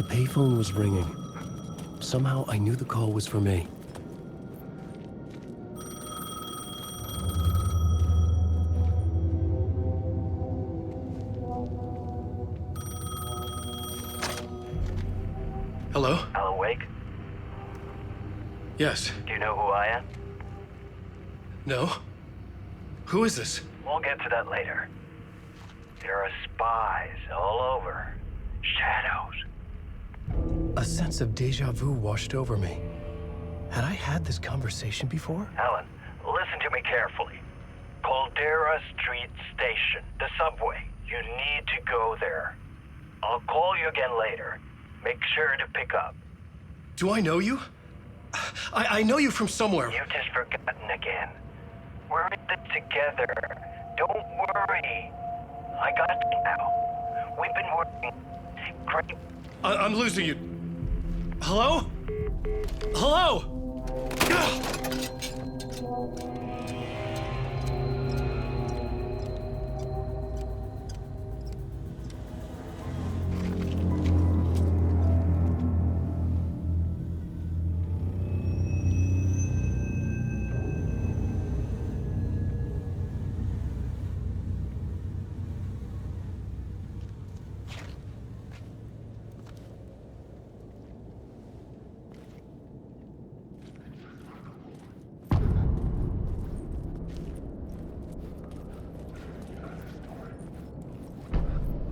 payphone was ringing. Somehow I knew the call was for me. Hello? Alan Wake? Yes. Do you know who I am? No? Who is this? We'll get to that later. There are spies all over. Shadows. A sense of déjà vu washed over me. Had I had this conversation before? Alan, listen to me carefully. Caldera Street Station, the subway. You need to go there. I'll call you again later. Make sure to pick up. Do I know you? I know you from somewhere. You've just forgotten again. We're in this together. Don't worry. I got you now. We've been working great. I'm losing you. Hello? Hello?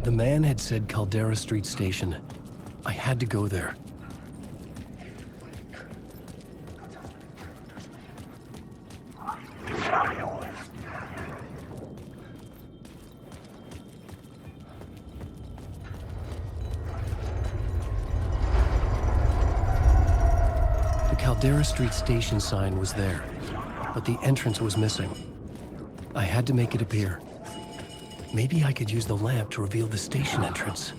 The man had said Caldera Street Station. I had to go there. The Caldera Street Station sign was there, but the entrance was missing. I had to make it appear. Maybe I could use the lamp to reveal the station entrance.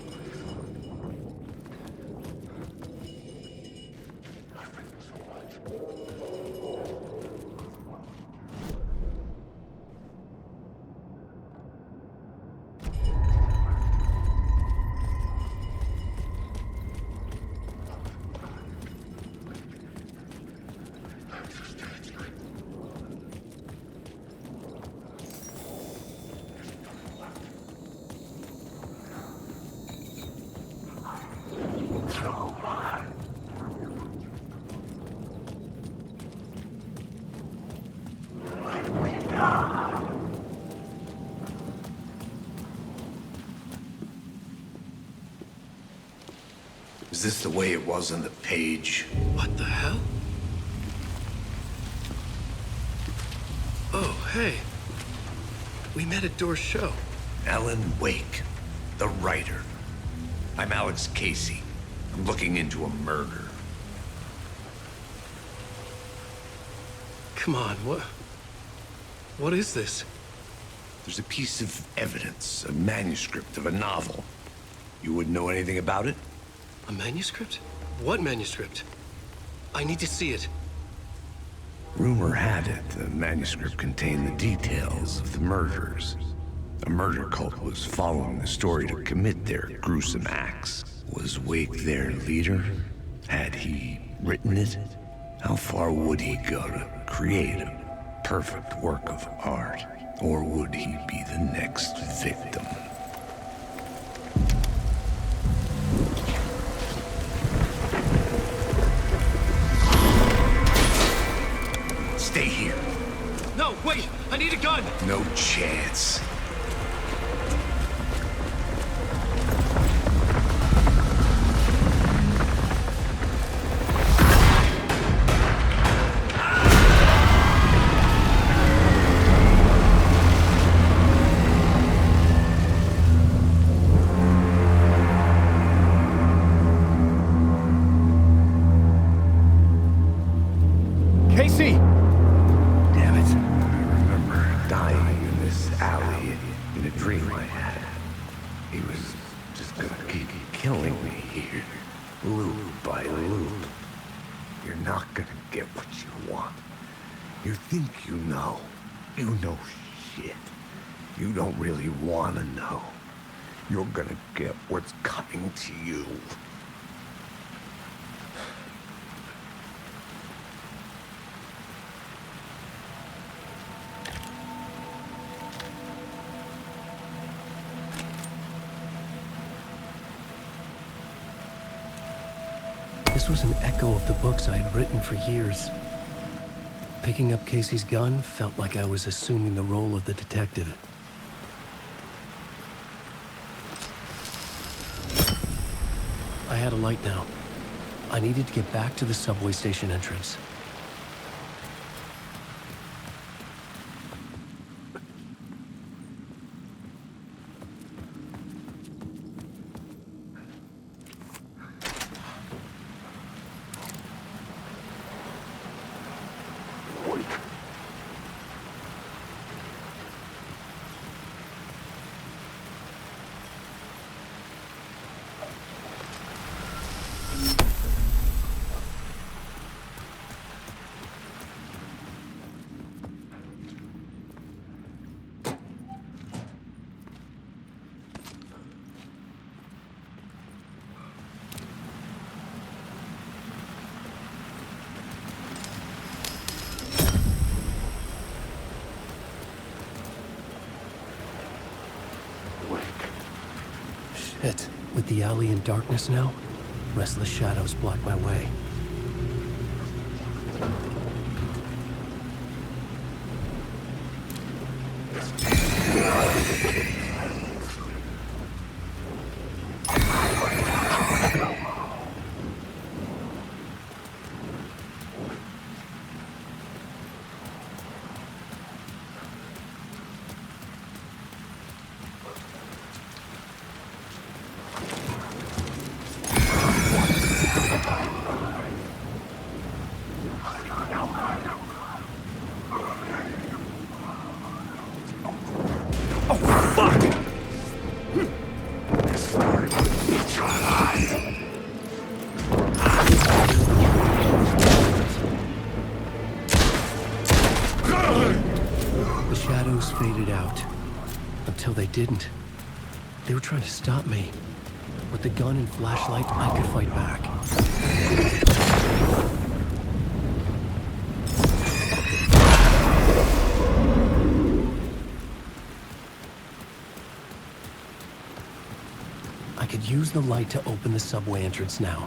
Is this the way it was on the page? What the hell? Oh, hey. We met at Door's show. Alan Wake, the writer. I'm Alex Casey. I'm looking into a murder. Come on, what is this? There's a piece of evidence, a manuscript of a novel. You wouldn't know anything about it? A manuscript? What manuscript? I need to see it. Rumor had it the manuscript contained the details of the murders. A murder cult was following the story to commit their gruesome acts. Was Wake their leader? Had he written it? How far would he go to create a perfect work of art? Or would he be the next victim? Stay here. No, wait! I need a gun! No chance. Casey! Damn it. I remember dying in this alley in a dream I had. He was just gonna keep killing me here, loop by loop. You're not gonna get what you want. You think you know. You know shit. You don't really wanna know. You're gonna get what's coming to you. This was an echo of the books I had written for years. Picking up Casey's gun felt like I was assuming the role of the detective. I had a light now. I needed to get back to the subway station entrance. Shit. With the alley in darkness now, restless shadows block my way. Faded out. Until they didn't. They were trying to stop me. With the gun and flashlight, I could fight back. I could use the light to open the subway entrance now.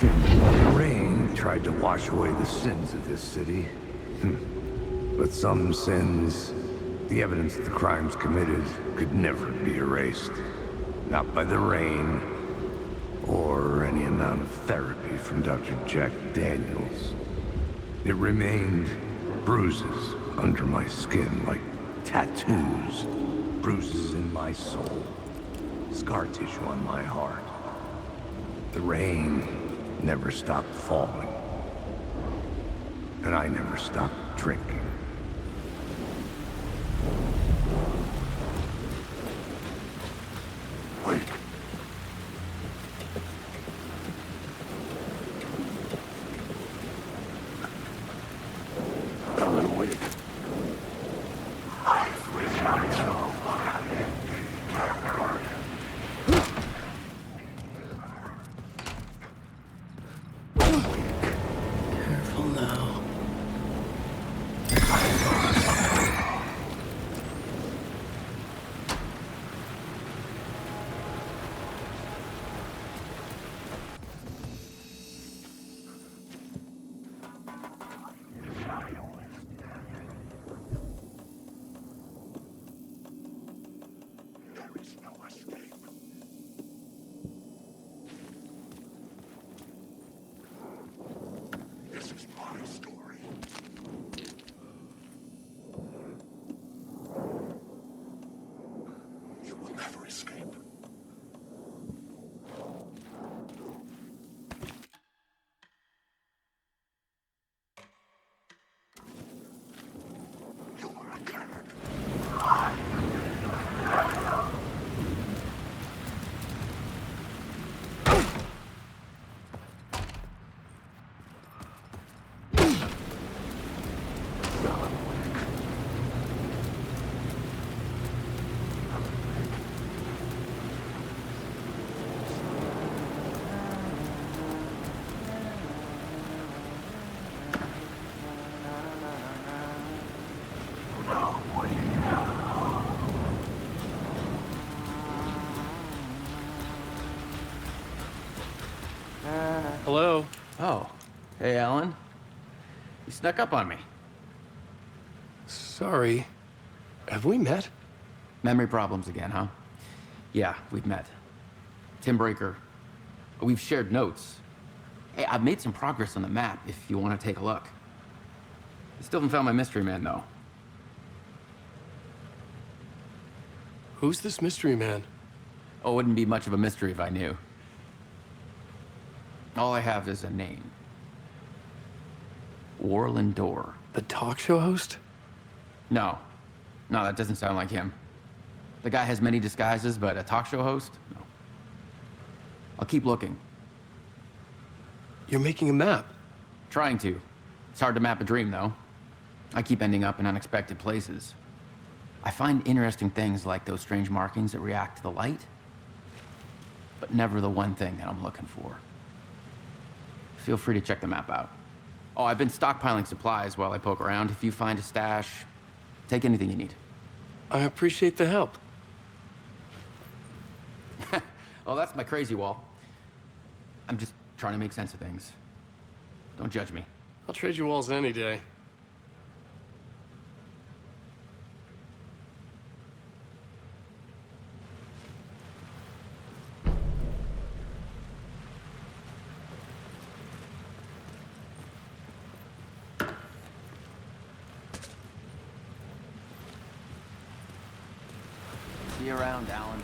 The rain tried to wash away the sins of this city. But some sins, the evidence of the crimes committed, could never be erased. Not by the rain, or any amount of therapy from Dr. Jack Daniels. It remained bruises under my skin, like tattoos. Bruises in my soul. Scar tissue on my heart. The rain never stopped falling. And I never stopped drinking. Careful now. Hello? Oh, hey, Alan. You snuck up on me. Sorry. Have we met? Memory problems again, huh? Yeah, we've met. Tim Breaker. We've shared notes. Hey, I've made some progress on the map if you want to take a look. I still haven't found my mystery man, though. Who's this mystery man? Oh, it wouldn't be much of a mystery if I knew. All I have is a name. Warland Dorr. The talk show host? No, that doesn't sound like him. The guy has many disguises, but a talk show host? No. I'll keep looking. You're making a map. Trying to. It's hard to map a dream, though. I keep ending up in unexpected places. I find interesting things like those strange markings that react to the light, but never the one thing that I'm looking for. Feel free to check the map out. Oh, I've been stockpiling supplies while I poke around. If you find a stash, take anything you need. I appreciate the help. Oh, that's my crazy wall. I'm just trying to make sense of things. Don't judge me. I'll trade you walls any day. See you around, Alan.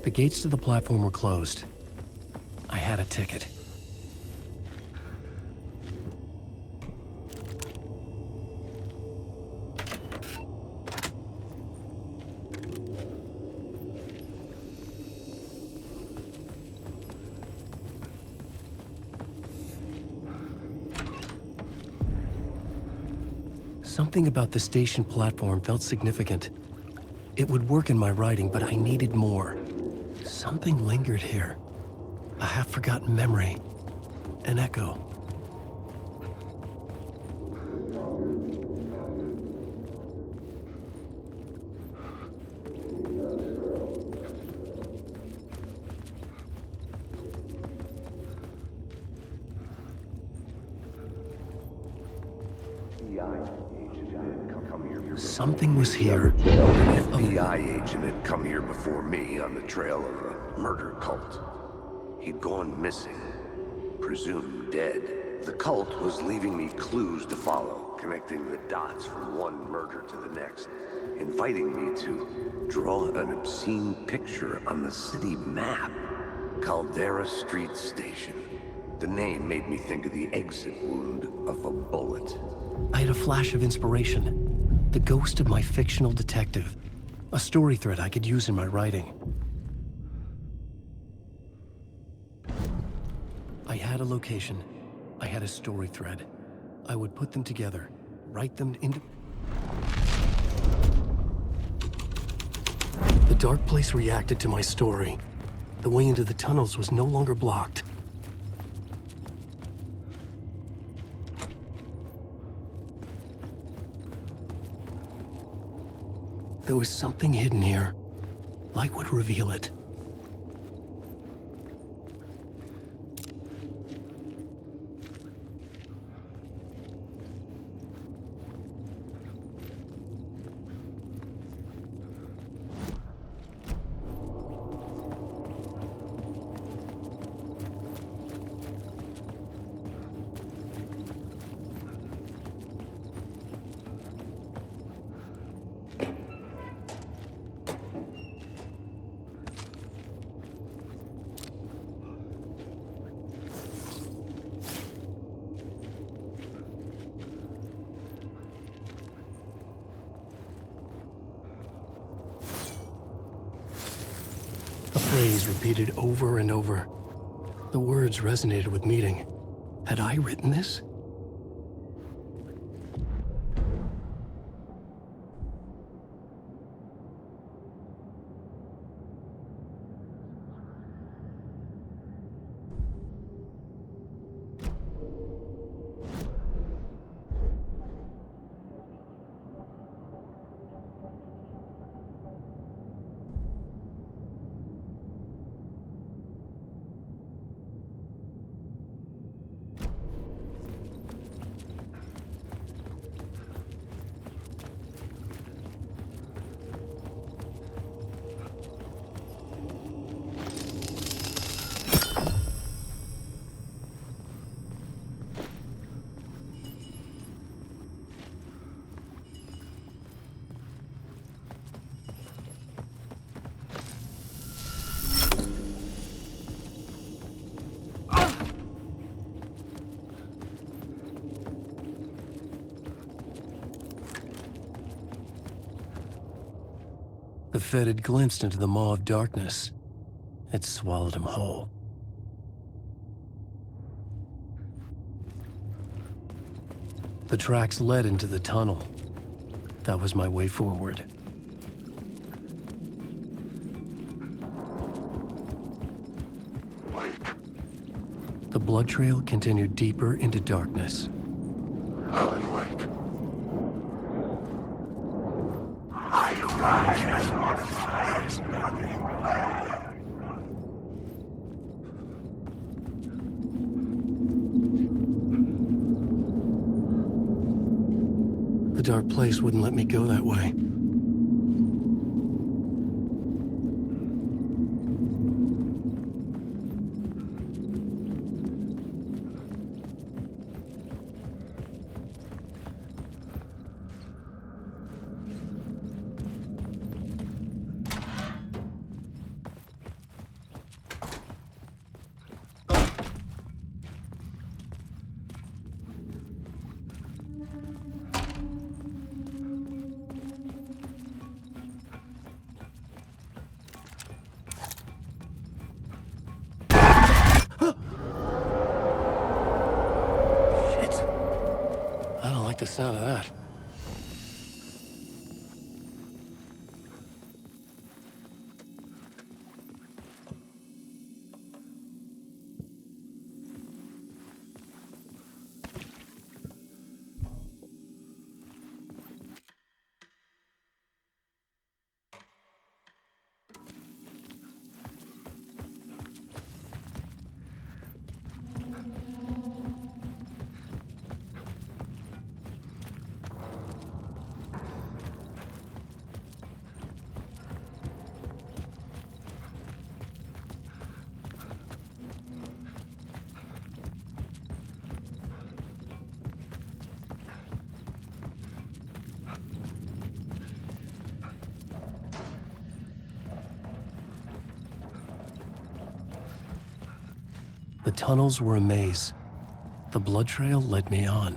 The gates to the platform were closed. I had a ticket. Something about the station platform felt significant. It would work in my writing, but I needed more. Something lingered here. A half-forgotten memory. An echo. Something was here. An FBI agent had come here before me on the trail of a murder cult. He'd gone missing, presumed dead. The cult was leaving me clues to follow, connecting the dots from one murder to the next, inviting me to draw an obscene picture on the city map. Caldera Street Station. The name made me think of the exit wound of a bullet. I had a flash of inspiration. The ghost of my fictional detective. A story thread I could use in my writing. I had a location. I had a story thread. I would put them together, write them into... The dark place reacted to my story. The way into the tunnels was no longer blocked. There was something hidden here. Light would reveal it. A phrase repeated over and over. The words resonated with meaning. Had I written this? The Fed had glimpsed into the maw of darkness. It swallowed him whole. The tracks led into the tunnel. That was my way forward. The blood trail continued deeper into darkness. The dark place wouldn't let me go that way. the sound of that. The tunnels were a maze. The blood trail led me on.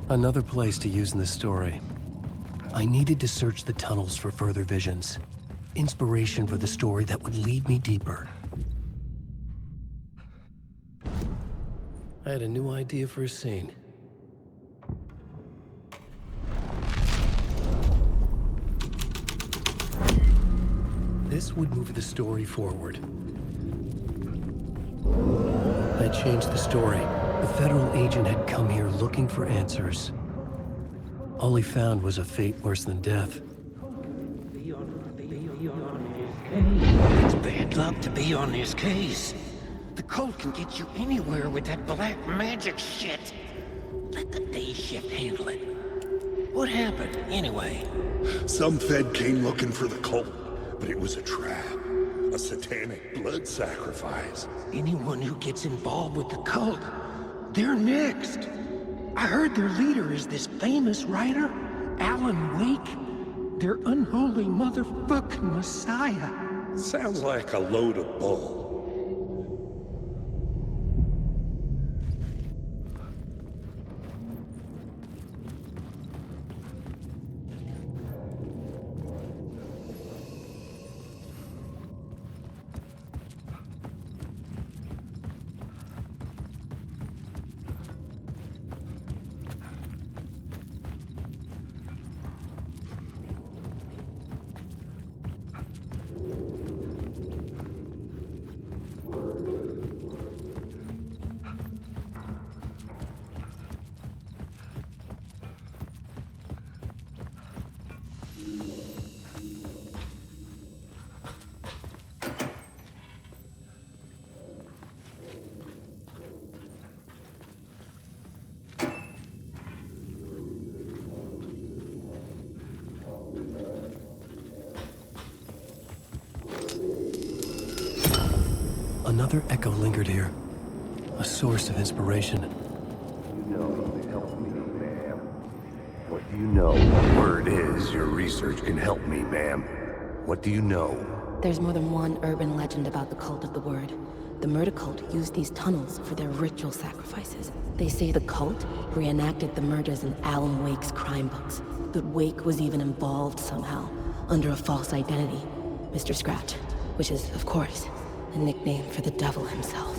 Another place to use in the story. I needed to search the tunnels for further visions. Inspiration for the story that would lead me deeper. I had a new idea for a scene. This would move the story forward. I changed the story. The federal agent had come here looking for answers. All he found was a fate worse than death. It's bad luck to be on this case. The cult can get you anywhere with that black magic shit. Let the day shift handle it. What happened, anyway? Some Fed came looking for the cult, but it was a trap. A satanic blood sacrifice. Anyone who gets involved with the cult, they're next. I heard their leader is this famous writer, Alan Wake. Their unholy motherfucking messiah. Sounds like a load of bull. Another echo lingered here, a source of inspiration. Help me, ma'am. What do you know? Word is your research can help me, ma'am. What do you know? There's more than one urban legend about the Cult of the Word. The murder cult used these tunnels for their ritual sacrifices. They say the cult reenacted the murders in Alan Wake's crime books. That Wake was even involved somehow, under a false identity. Mr. Scratch, which is, of course, a nickname for the devil himself.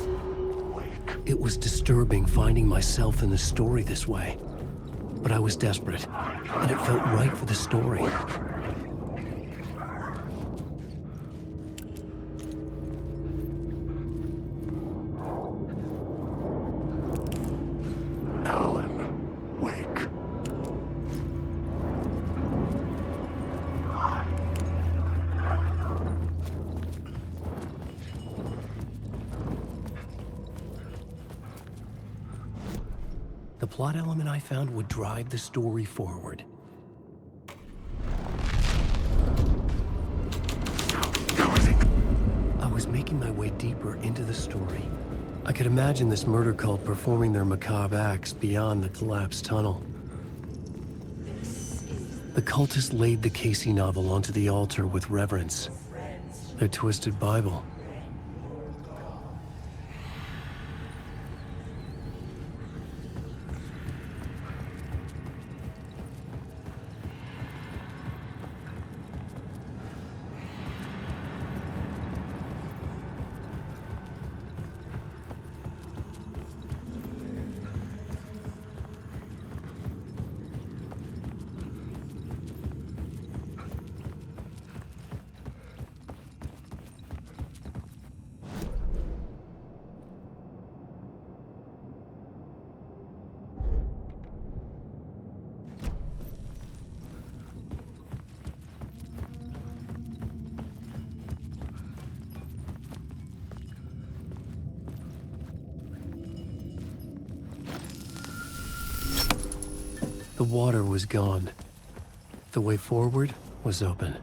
It was disturbing finding myself in the story this way. But I was desperate, and it felt right for the story. Alan Wake. The plot element I found would drive the story forward. I was making my way deeper into the story. I could imagine this murder cult performing their macabre acts beyond the collapsed tunnel. The cultists laid the Casey novel onto the altar with reverence. Their twisted Bible. The water was gone. The way forward was open.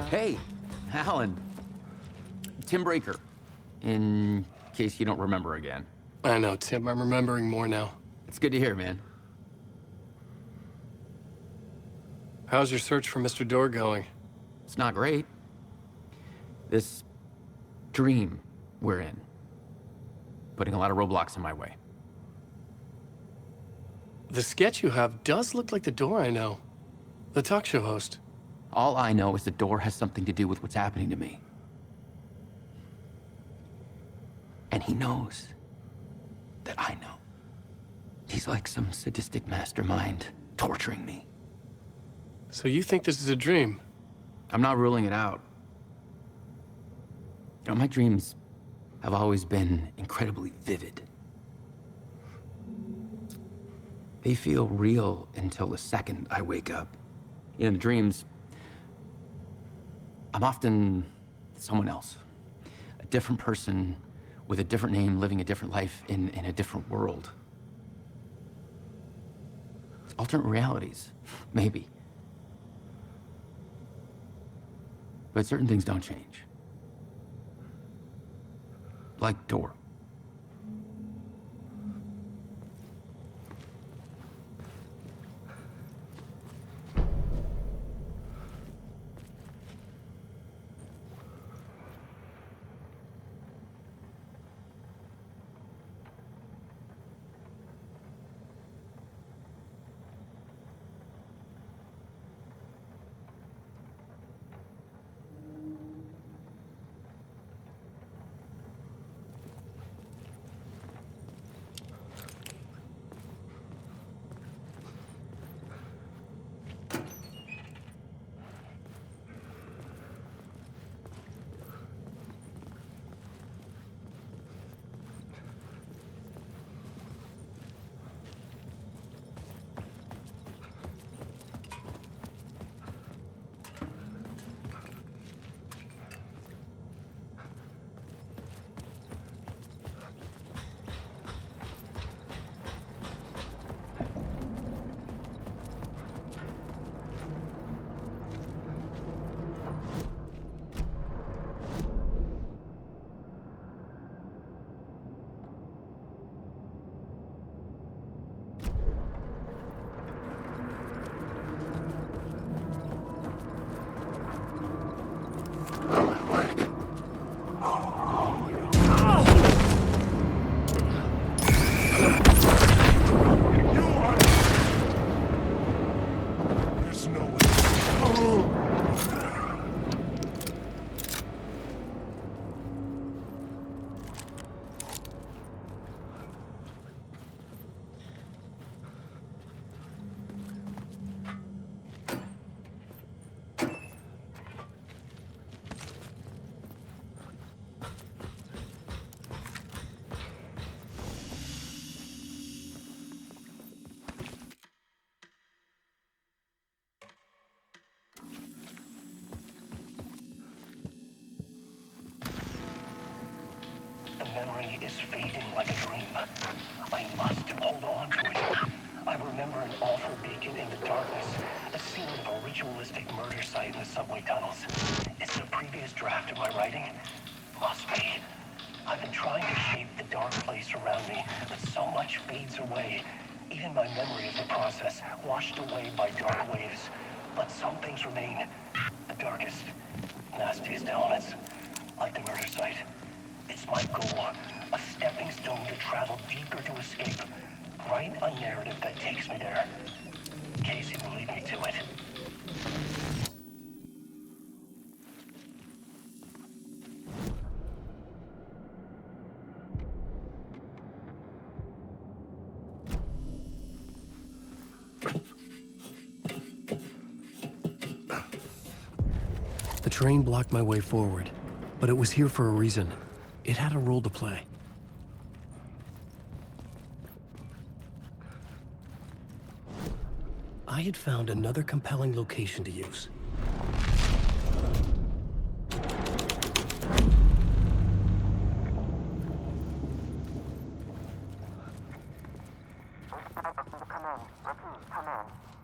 Hey, Alan. Tim Breaker, in case you don't remember again. I know, Tim. I'm remembering more now. It's good to hear, man. How's your search for Mr. Door going? It's not great. This dream we're in, putting a lot of roadblocks in my way. The sketch you have does look like the Door I know. The talk show host. All I know is the door has something to do with what's happening to me. And he knows that I know. He's like some sadistic mastermind torturing me. So you think this is a dream? I'm not ruling it out. You know, my dreams have always been incredibly vivid. They feel real until the second I wake up. In the dreams, I'm often someone else. A different person with a different name, living a different life in a different world. Alternate realities, maybe. But certain things don't change. Like Door. The memory is fading like a dream. I must hold on to it. I remember an awful beacon in the darkness, a scene of a ritualistic murder site in the subway tunnels. Is it a previous draft of my writing? Must be. I've been trying to shape the dark place around me, but so much fades away. Even my memory of the process, washed away by dark waves. But some things remain. The darkest, nastiest elements, like the murder site. It's my goal, a stepping stone to travel deeper to escape. Write a narrative that takes me there. Casey will lead me to it. train blocked my way forward, but it was here for a reason. It had a role to play. I had found another compelling location to use.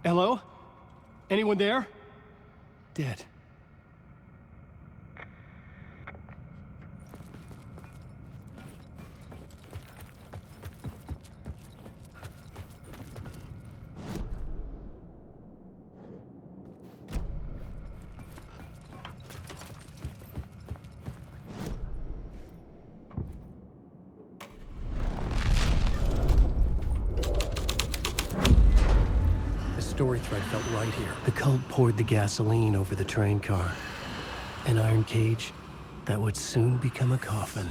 Hello? Anyone there? Dead. Story thread felt right here. The cult poured the gasoline over the train car. An iron cage that would soon become a coffin.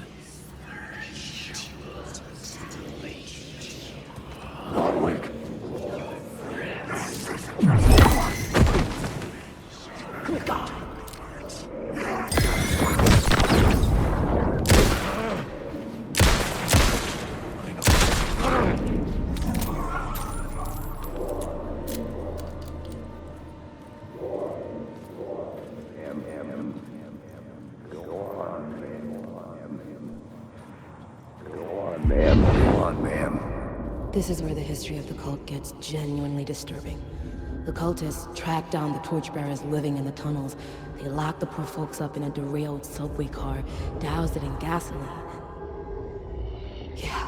This is where the history of the cult gets genuinely disturbing. The cultists tracked down the torchbearers living in the tunnels. They locked the poor folks up in a derailed subway car, doused it in gasoline. Yeah.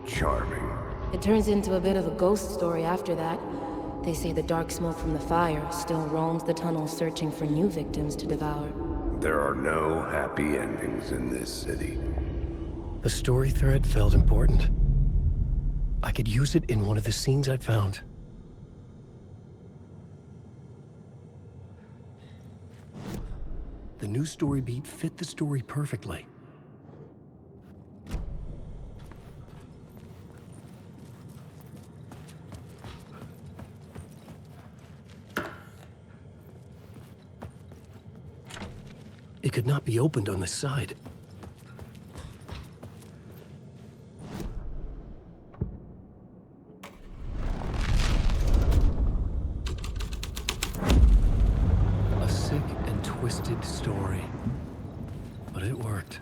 Charming. It turns into a bit of a ghost story after that. They say the dark smoke from the fire still roams the tunnels searching for new victims to devour. There are no happy endings in this city. The story thread felt important. I could use it in one of the scenes I'd found. The new story beat fit the story perfectly. It could not be opened on this side. Twisted story, but it worked.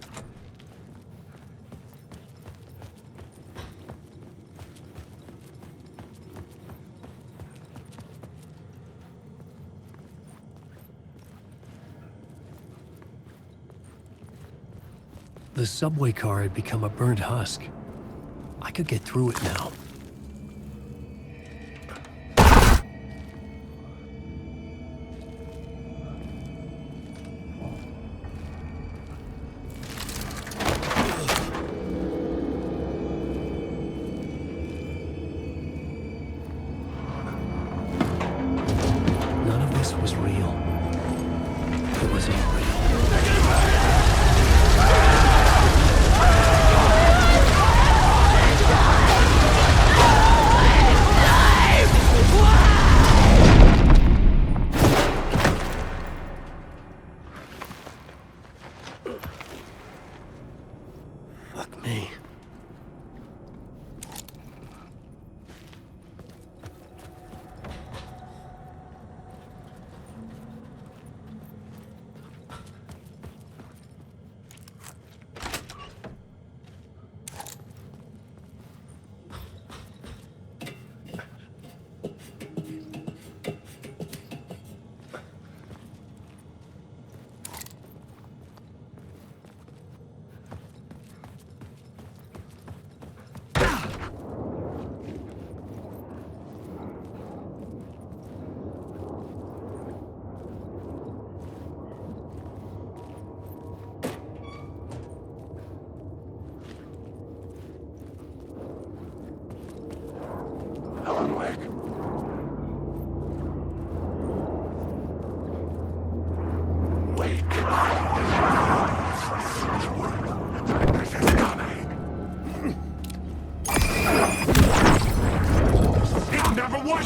The subway car had become a burnt husk. I could get through it now. Was real. It was all real. Fuck me.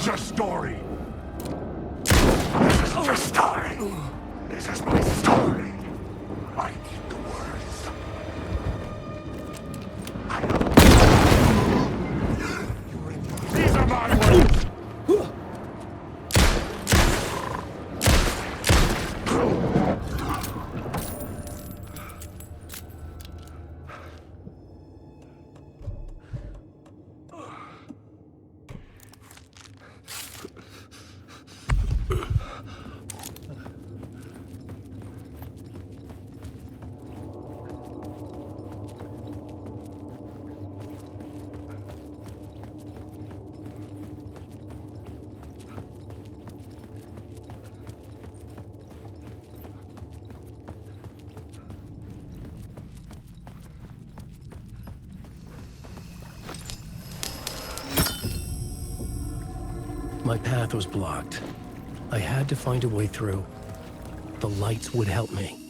Your story. This is my My path was blocked. I had to find a way through. The lights would help me.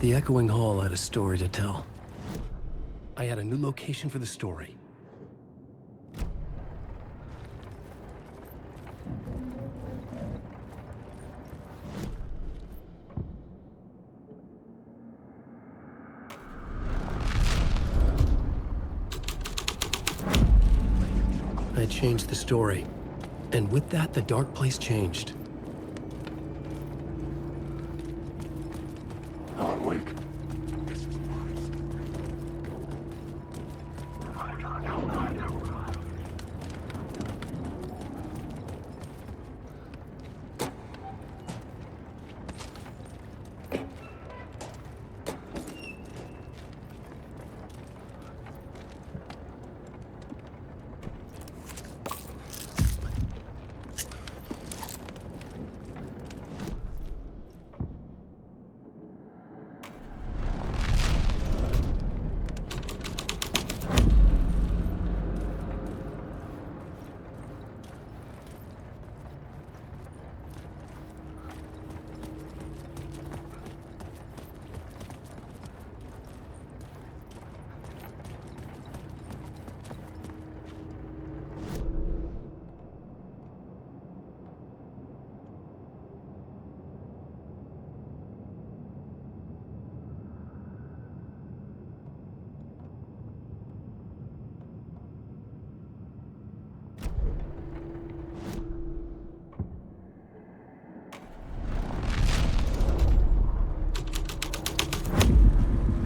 The echoing hall had a story to tell. I had a new location for the story. I changed the story. And with that, the dark place changed.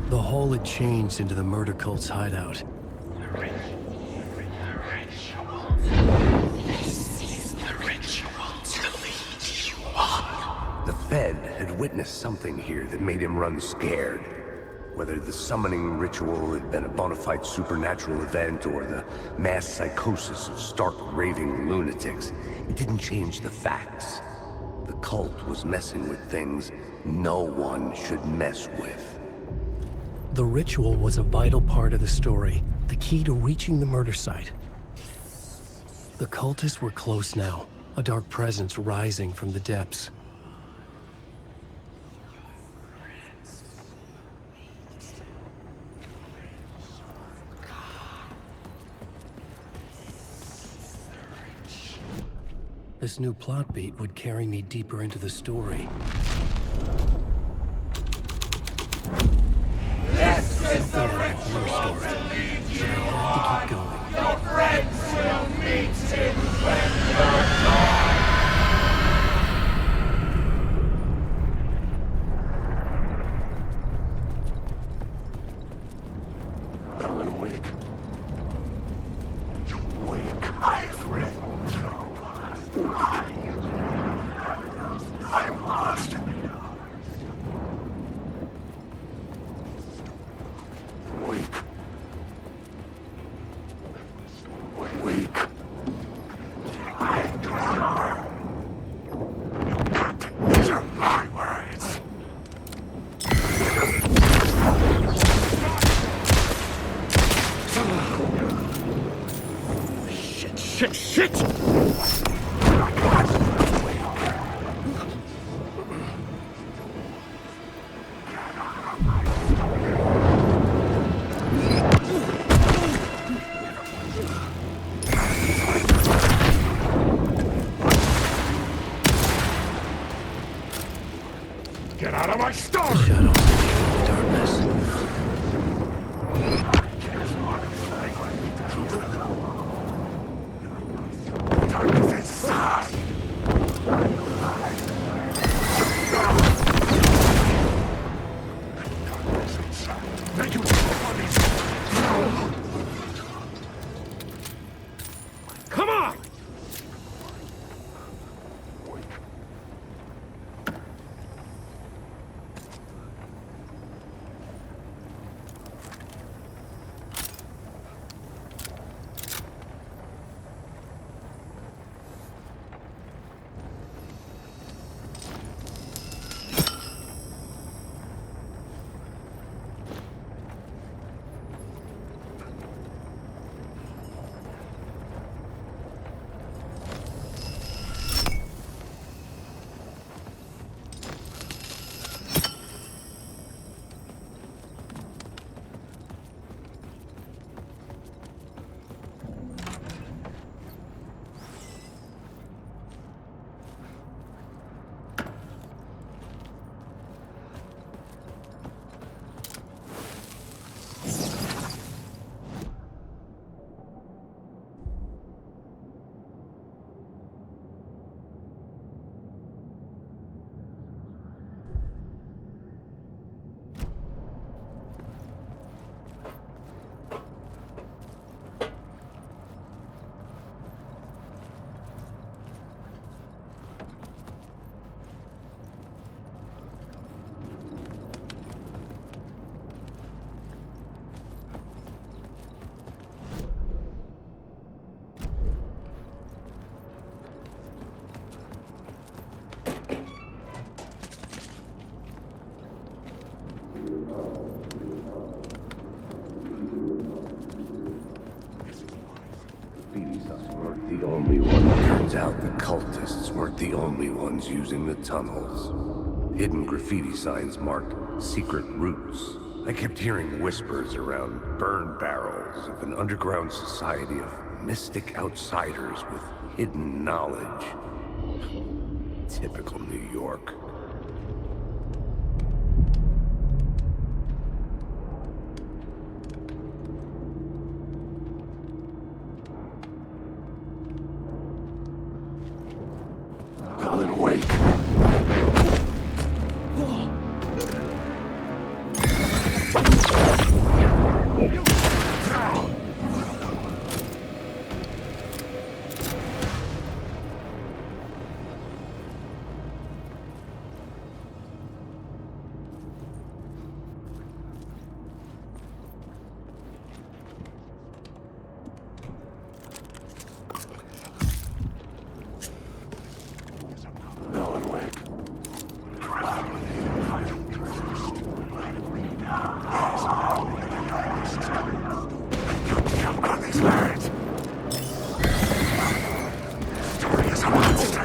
The hole had changed into the murder cult's hideout. The Fed had witnessed something here that made him run scared. Whether the summoning ritual had been a bona fide supernatural event or the mass psychosis of stark raving lunatics, it didn't change the facts. The cult was messing with things no one should mess with. The ritual was a vital part of the story, the key to reaching the murder site. The cultists were close now, a dark presence rising from the depths. This new plot beat would carry me deeper into the story. Something like a horror story, but I had to keep going. Your friends will meet him when you're gone! Alan Wake. Wake, I've read I'm lost. Wake. Wake. I remember. These are my words. Shit! Get out of my store! Shadows in the darkness. Darkness inside! Thank you. Come on! The only one. Turns out the cultists weren't the only ones using the tunnels. Hidden graffiti signs marked secret routes. I kept hearing whispers around burn barrels of an underground society of mystic outsiders with hidden knowledge. Typical New York. Alan Wake. Alan Wake. Jump on these birds. Story is a monster.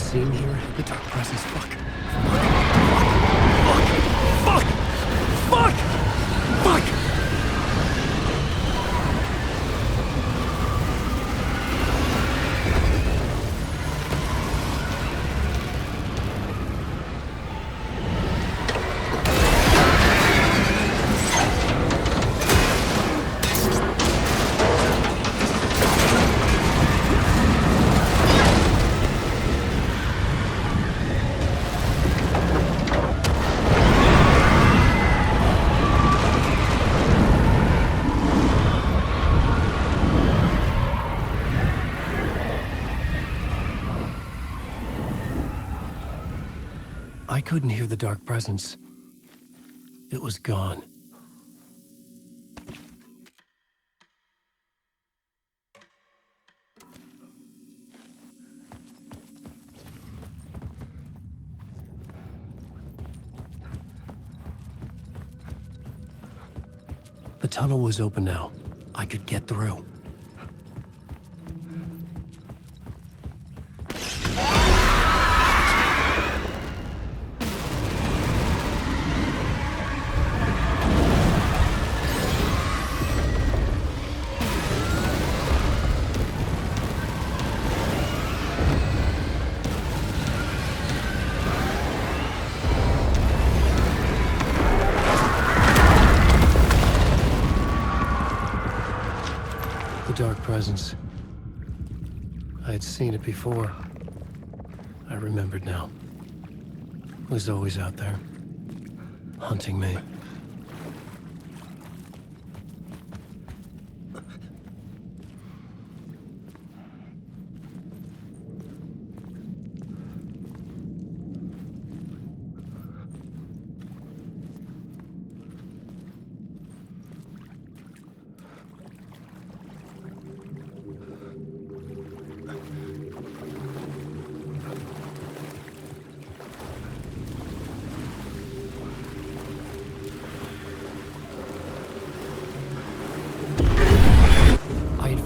seen here, the dark presence. Fuck. I couldn't hear the dark presence. It was gone. The tunnel was open now. I could get through. Dark presence. I had seen it before. I remembered now. It was always out there, hunting me.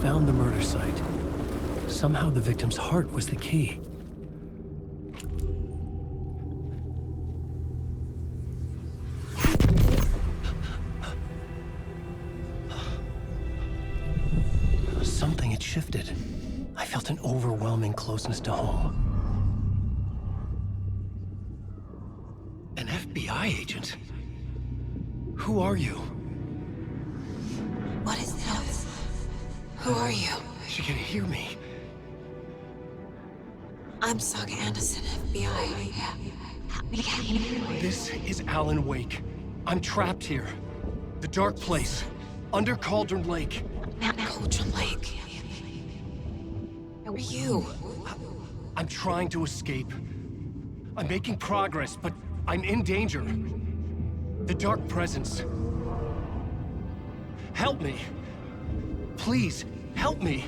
Found the murder site. Somehow the victim's heart was the key. Something had shifted. I felt an overwhelming closeness to home. An FBI agent? Who are you? What is this? Who are you? She can hear me. I'm Saga Anderson, FBI. Help me. This is Alan Wake. I'm trapped here. The dark place. Under Cauldron Lake. Cauldron Lake. Who are you? I'm trying to escape. I'm making progress, but I'm in danger. The dark presence. Help me. Please, help me.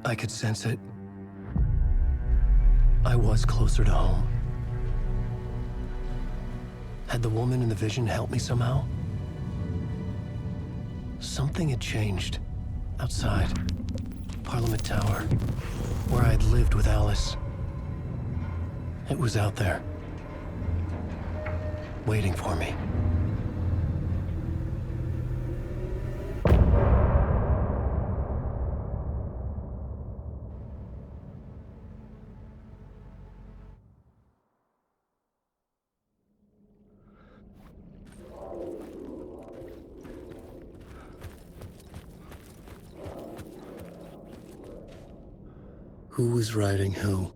I could sense it. I was closer to home. Had the woman in the vision helped me somehow? Something had changed. Outside. Parliament Tower. Where I'd lived with Alice. It was out there. Waiting for me. Who was writing who?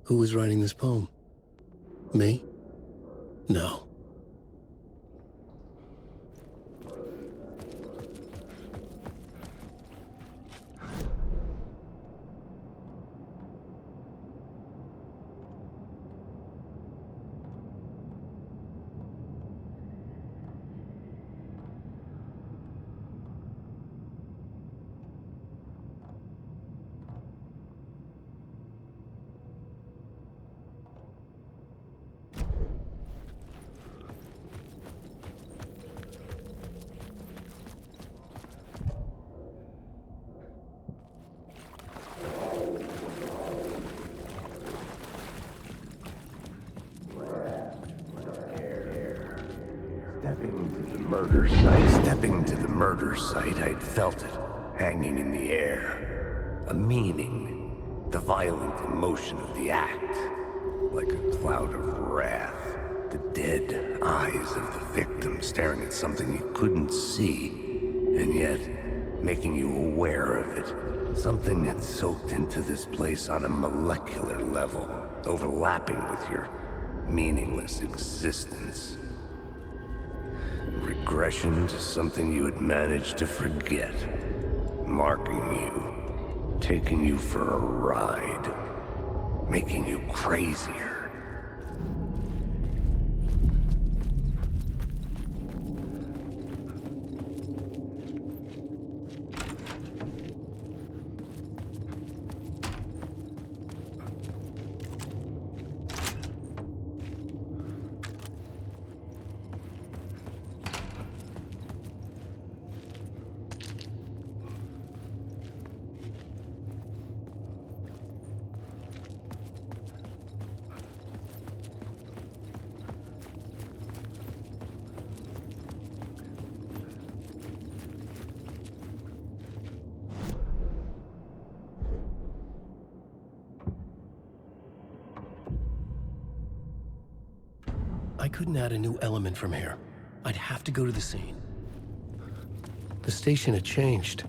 Who was writing this poem? Me? No. murder site. Stepping to the murder site, I'd felt it, hanging in the air. A meaning, the violent emotion of the act, like a cloud of wrath. The dead eyes of the victim staring at something you couldn't see, and yet making you aware of it. Something had soaked into this place on a molecular level, overlapping with your meaningless existence. Regression to something you had managed to forget. Marking you, taking you for a ride, making you crazier. I couldn't add a new element from here. I'd have to go to the scene. The station had changed.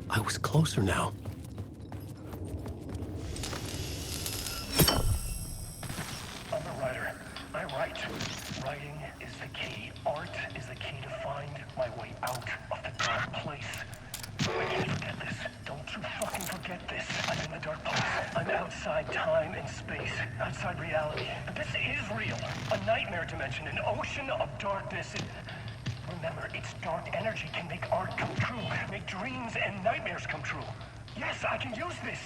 I was closer now. I'm a writer. I write. Writing is the key. Art is the key to find my way out of the dark place. I can't forget this. Don't you fucking forget this. I'm in the dark place. I'm outside time and space. Outside reality. But this is real. A nightmare dimension. An ocean of darkness. Remember, its dark energy can make art come true. Make dreams and nightmares come true. Yes, I can use this.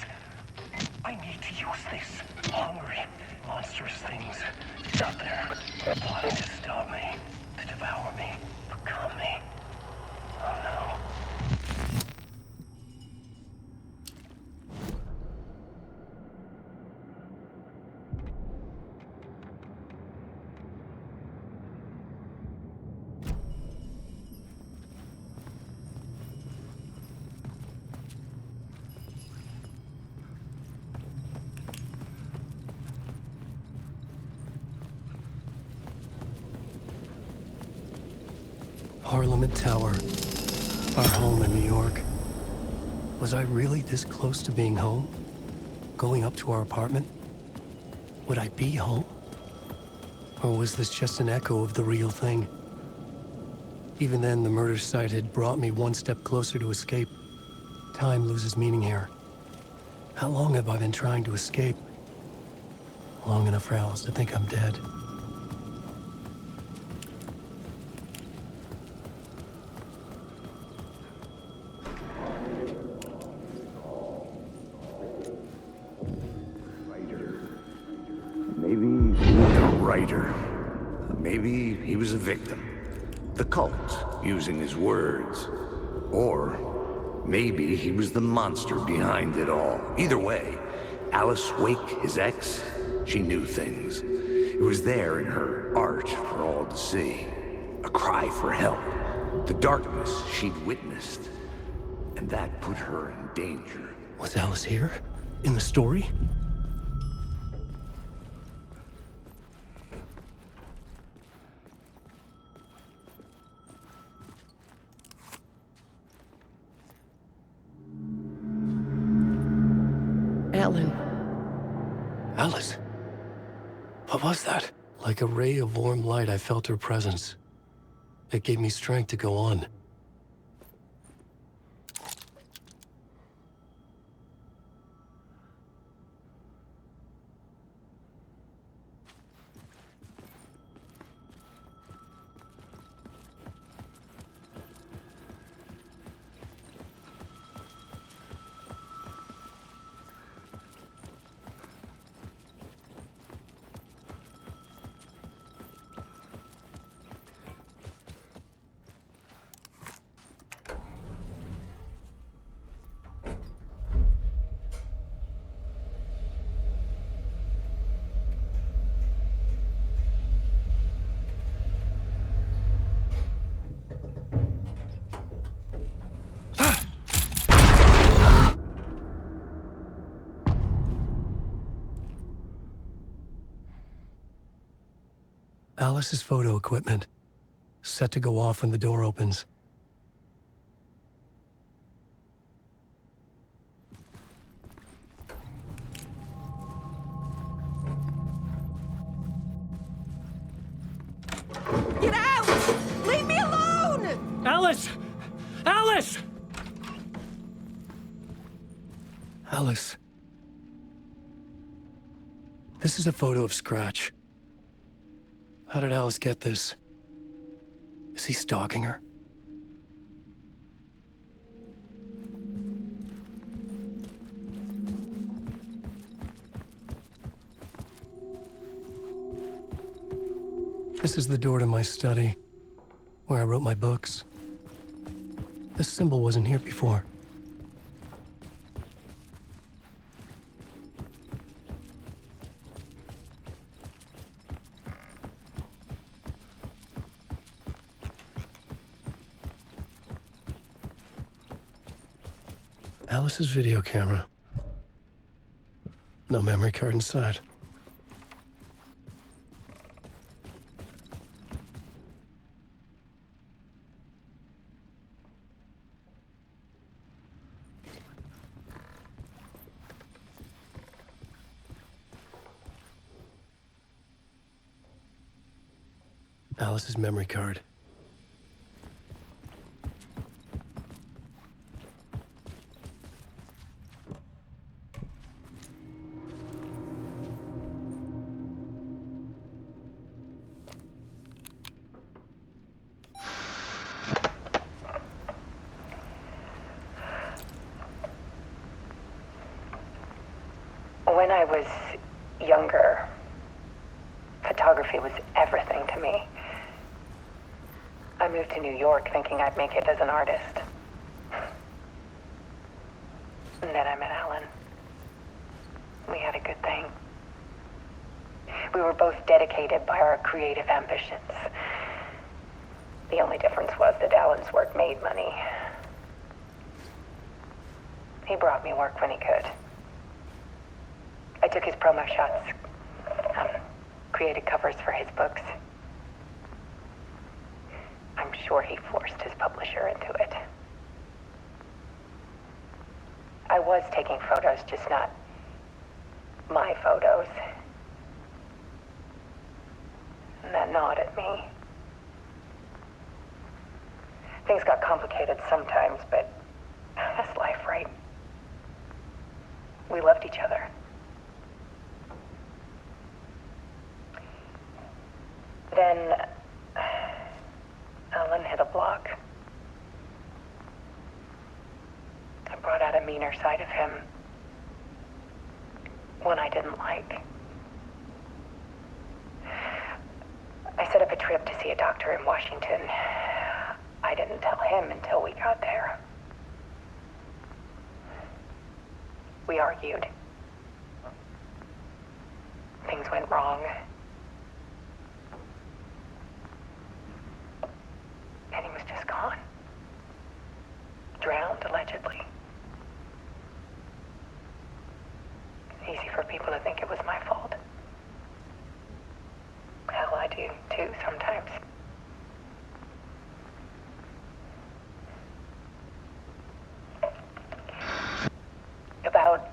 I need to use this. Hungry, monstrous things. It's out there. Plotting to stop me. To devour me. Become me. Oh no. Parliament Tower. Our home in New York. Was I really this close to being home? Going up to our apartment? Would I be home? Or was this just an echo of the real thing? Even then, the murder site had brought me one step closer to escape. Time loses meaning here. How long have I been trying to escape? Long enough for Alice to think I'm dead. Maybe he was a writer. Maybe he was a victim. The cult, using his words. Or maybe he was the monster behind it all. Either way, Alice Wake, his ex, she knew things. It was there in her art for all to see. A cry for help. The darkness she'd witnessed. And that put her in danger. Was Alice here? In the story? Alan. Alice? What was that? Like a ray of warm light, I felt her presence. It gave me strength to go on. Alice's photo equipment, set to go off when the door opens. Get out! Leave me alone! Alice! Alice! Alice. This is a photo of Scratch. How did Alice get this? Is he stalking her? This is the door to my study, where I wrote my books. This symbol wasn't here before. Alice's video camera. No memory card inside. Alice's memory card. When I was younger, photography was everything to me. I moved to New York thinking I'd make it as an artist. And then I met Alan. We had a good thing. We were both dedicated by our creative ambitions. The only difference was that Alan's work made money. He brought me work when he could. I took his promo shots, created covers for his books. I'm sure he forced his publisher into it. I was taking photos, just not my photos. And that gnawed at me. Things got complicated sometimes, but that's life, right? We loved each other. Then Alan hit a block. I brought out a meaner side of him. One I didn't like. I set up a trip to see a doctor in Washington. I didn't tell him until we got there. We argued. Things went wrong. And he was just gone. Drowned, allegedly. It's easy for people to think it was my fault. Hell, I do too, sometimes. About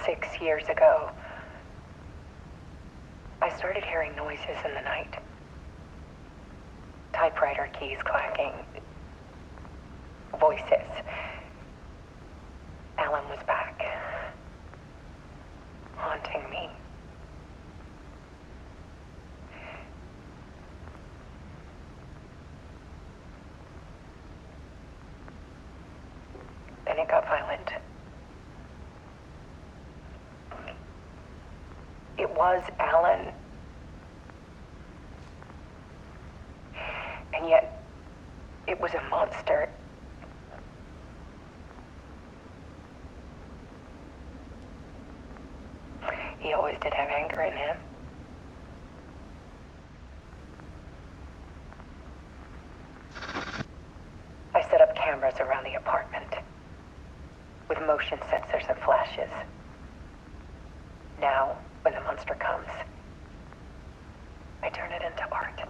6 years ago, I started hearing noises in the night. Typewriter keys clacking. Voices. Alan was back. Haunting me. Then it got violent. It was Alan. And yet, it was a monster. He always did have anger in him. I set up cameras around the apartment with motion sensors and flashes. Now, when the monster comes, I turn it into art.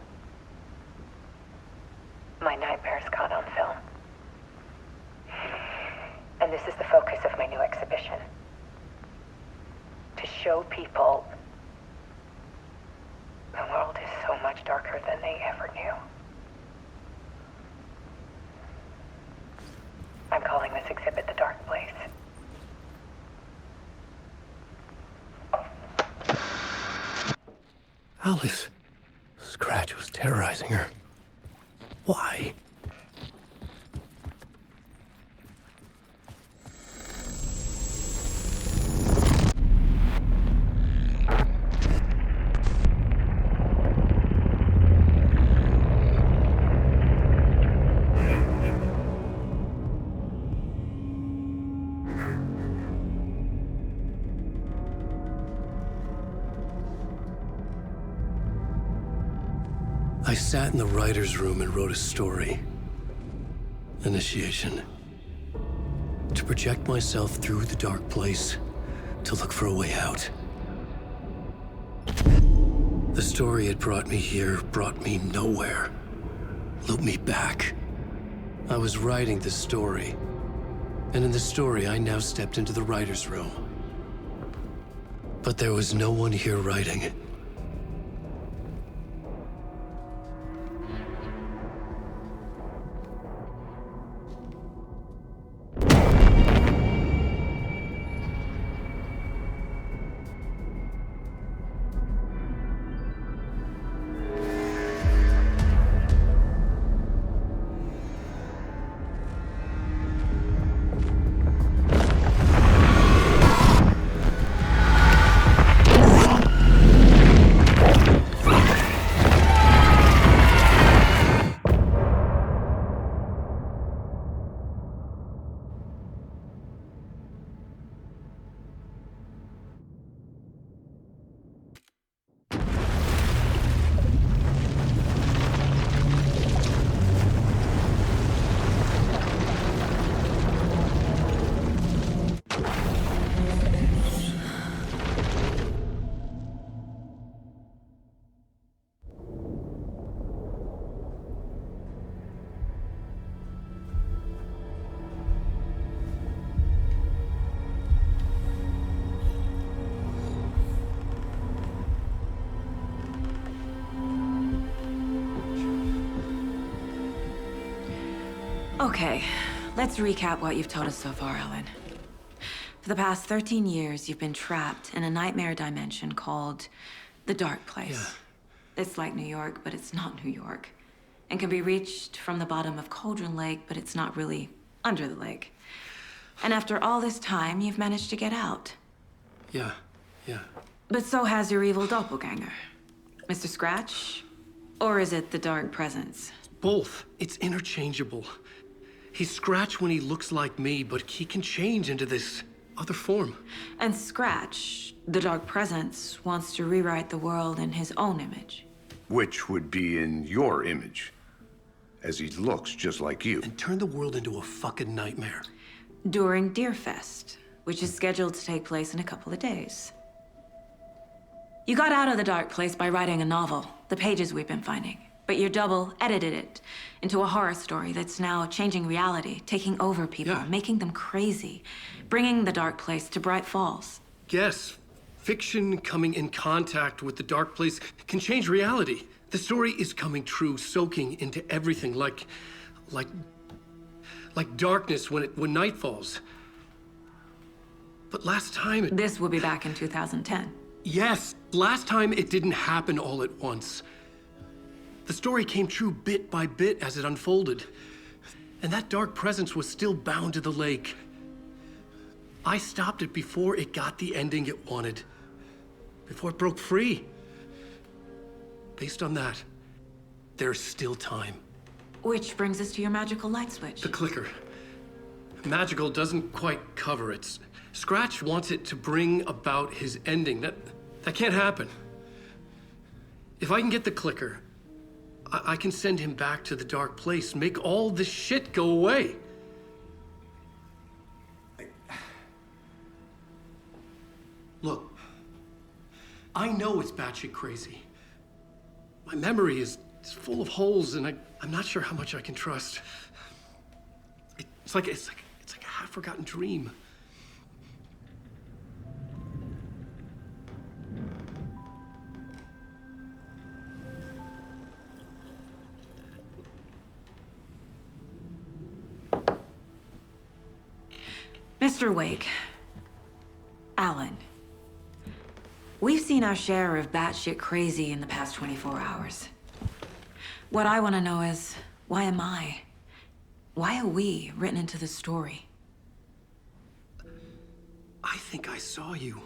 My nightmares caught on film. And this is the focus of my new exhibition. To show people the world is so much darker than they ever knew. I'm calling this exhibit The Dark Place. Alice. Scratch was terrorizing her. Why? I sat in the writer's room and wrote a story. Initiation. To project myself through the dark place, to look for a way out. The story had brought me here, brought me nowhere. Looped me back. I was writing the story. And in the story, I now stepped into the writer's room. But there was no one here writing. Okay, let's recap what you've told us so far, Ellen. For the past 13 years, you've been trapped in a nightmare dimension called the Dark Place. Yeah. It's like New York, but it's not New York. And can be reached from the bottom of Cauldron Lake, but it's not really under the lake. And after all this time, you've managed to get out. Yeah. But so has your evil doppelganger. Mr. Scratch? Or is it the Dark Presence? Both. It's interchangeable. He's Scratch when he looks like me, but he can change into this other form. And Scratch, the Dark Presence, wants to rewrite the world in his own image. Which would be in your image, as he looks just like you. And turn the world into a fucking nightmare. During Deerfest, which is scheduled to take place in a couple of days. You got out of the Dark Place by writing a novel, the pages we've been finding. But your double edited it into a horror story that's now changing reality, taking over people, making them crazy, bringing the Dark Place to Bright Falls. Yes, fiction coming in contact with the Dark Place can change reality. The story is coming true, soaking into everything like darkness when night falls. But last time This will be back in 2010. Yes, last time it didn't happen all at once. The story came true bit by bit as it unfolded. And that dark presence was still bound to the lake. I stopped it before it got the ending it wanted. Before it broke free. Based on that, there's still time. Which brings us to your magical light switch. The clicker. Magical doesn't quite cover it. Scratch wants it to bring about his ending. That can't happen. If I can get the clicker, I can send him back to the Dark Place, make all this shit go away. Look, I know it's batshit crazy, My memory is full of holes, and I'm not sure how much I can trust. It's like a half-forgotten dream. Mr. Wake. Alan. We've seen our share of batshit crazy in the past 24 hours. What I want to know is, why am I? Why are we written into the story? I think I saw you.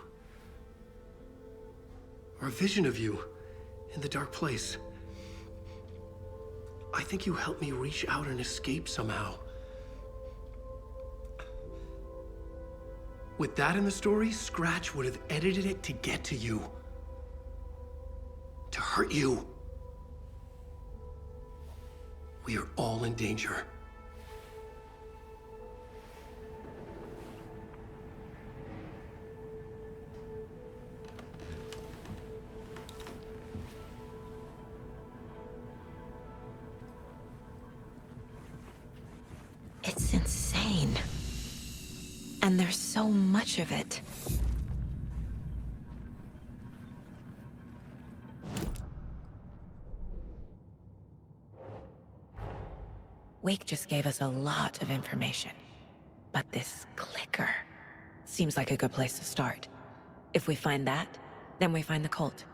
Or a vision of you in the dark place. I think you helped me reach out and escape somehow. With that in the story, Scratch would have edited it to get to you. To hurt you. We are all in danger. It's insane. And there's so much of it. Wake just gave us a lot of information. But this clicker seems like a good place to start. If we find that, then we find the cult.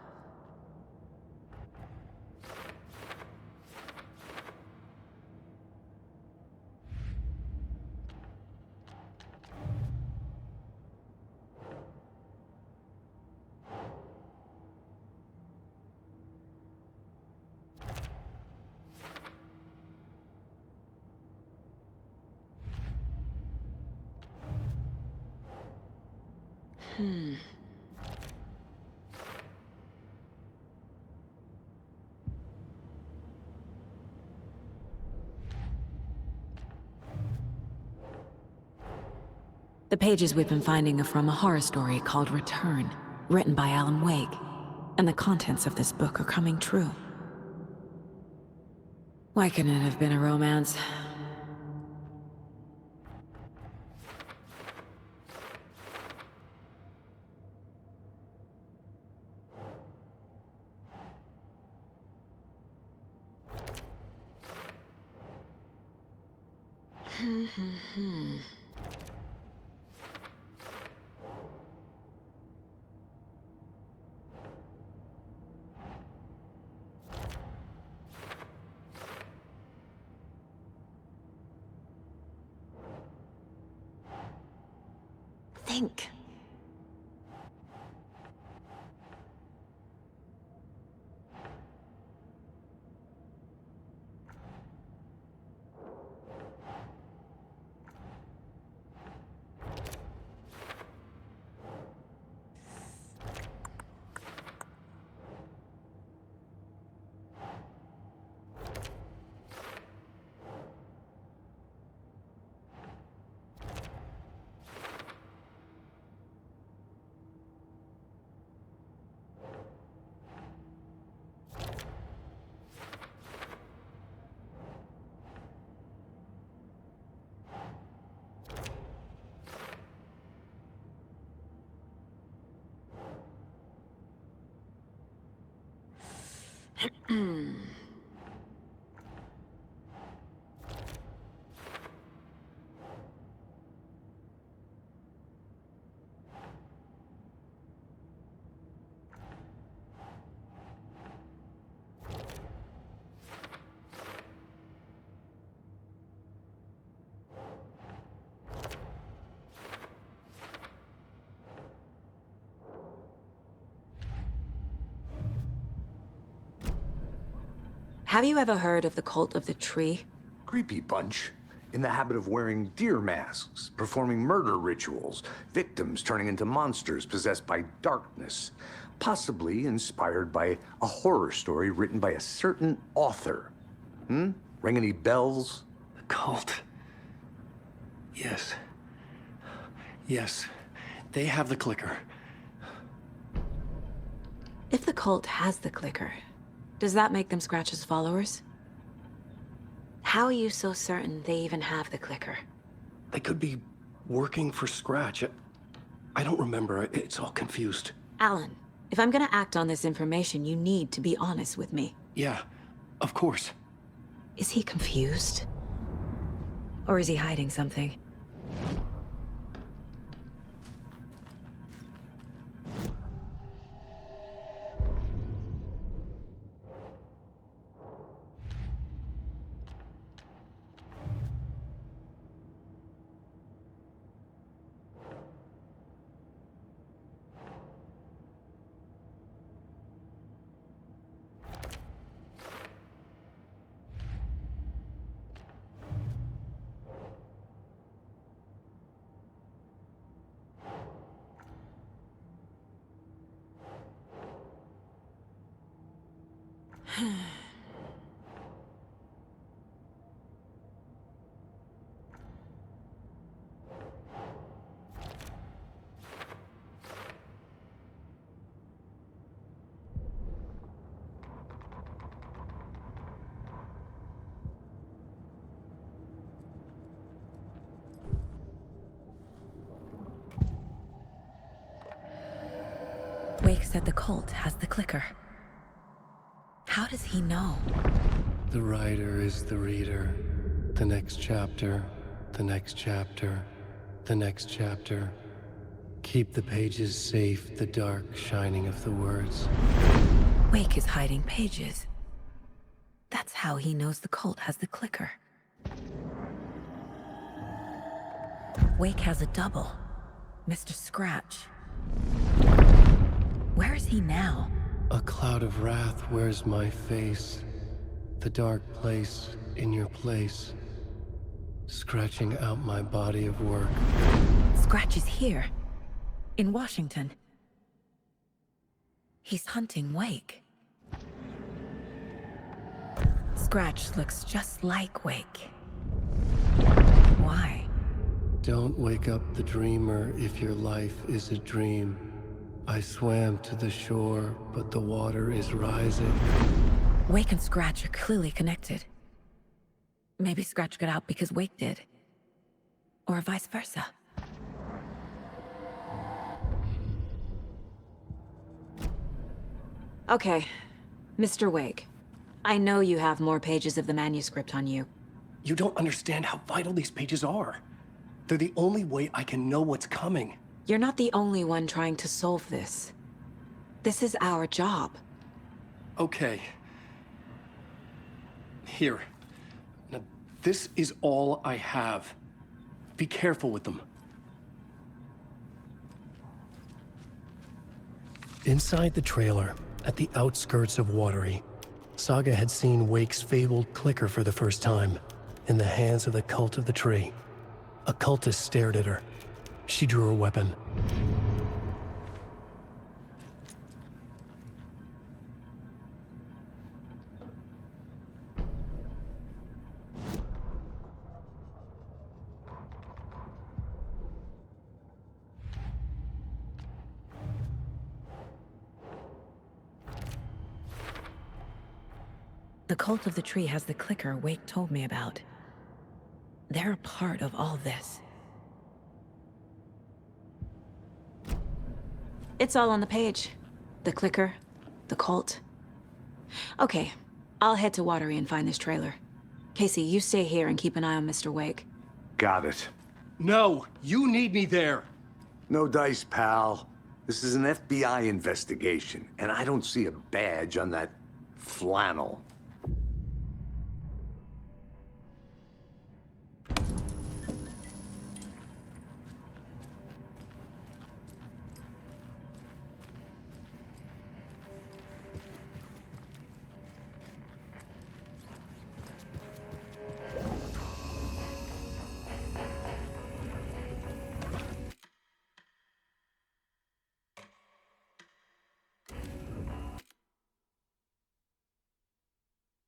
The pages we've been finding are from a horror story called Return, written by Alan Wake. And the contents of this book are coming true. Why couldn't it have been a romance? Think. Have you ever heard of the Cult of the Tree? Creepy bunch. In the habit of wearing deer masks, performing murder rituals, victims turning into monsters possessed by darkness. Possibly inspired by a horror story written by a certain author. Ring any bells? The cult. Yes. Yes. They have the clicker. If the cult has the clicker, Does that make them Scratch's followers? How are you so certain they even have the clicker? They could be working for Scratch. I don't remember. It's all confused. Alan, if I'm gonna act on this information, you need to be honest with me. Yeah, of course. Is he confused? Or is he hiding something? Wake said the cult has the clicker. How does he know? The writer is the reader. The next chapter, the next chapter, the next chapter. Keep the pages safe, the dark shining of the words. Wake is hiding pages. That's how he knows the cult has the clicker. Wake has a double. Mr. Scratch. Where is he now? A cloud of wrath wears my face. The dark place in your place. Scratching out my body of work. Scratch is here. In Washington. He's hunting Wake. Scratch looks just like Wake. Why? Don't wake up the dreamer if your life is a dream. I swam to the shore, but the water is rising. Wake and Scratch are clearly connected. Maybe Scratch got out because Wake did. Or vice versa. Okay, Mr. Wake. I know you have more pages of the manuscript on you. You don't understand how vital these pages are. They're the only way I can know what's coming. You're not the only one trying to solve this. This is our job. Okay. Here. Now, this is all I have. Be careful with them. Inside the trailer, at the outskirts of Watery, Saga had seen Wake's fabled clicker for the first time, in the hands of the Cult of the Tree. A cultist stared at her. She drew her weapon. The Cult of the Tree has the clicker Wake told me about. They're a part of all this. It's all on the page. The clicker, the cult. Okay, I'll head to Watery and find this trailer. Casey, you stay here and keep an eye on Mr. Wake. Got it. No, you need me there. No dice, pal. This is an FBI investigation, and I don't see a badge on that flannel.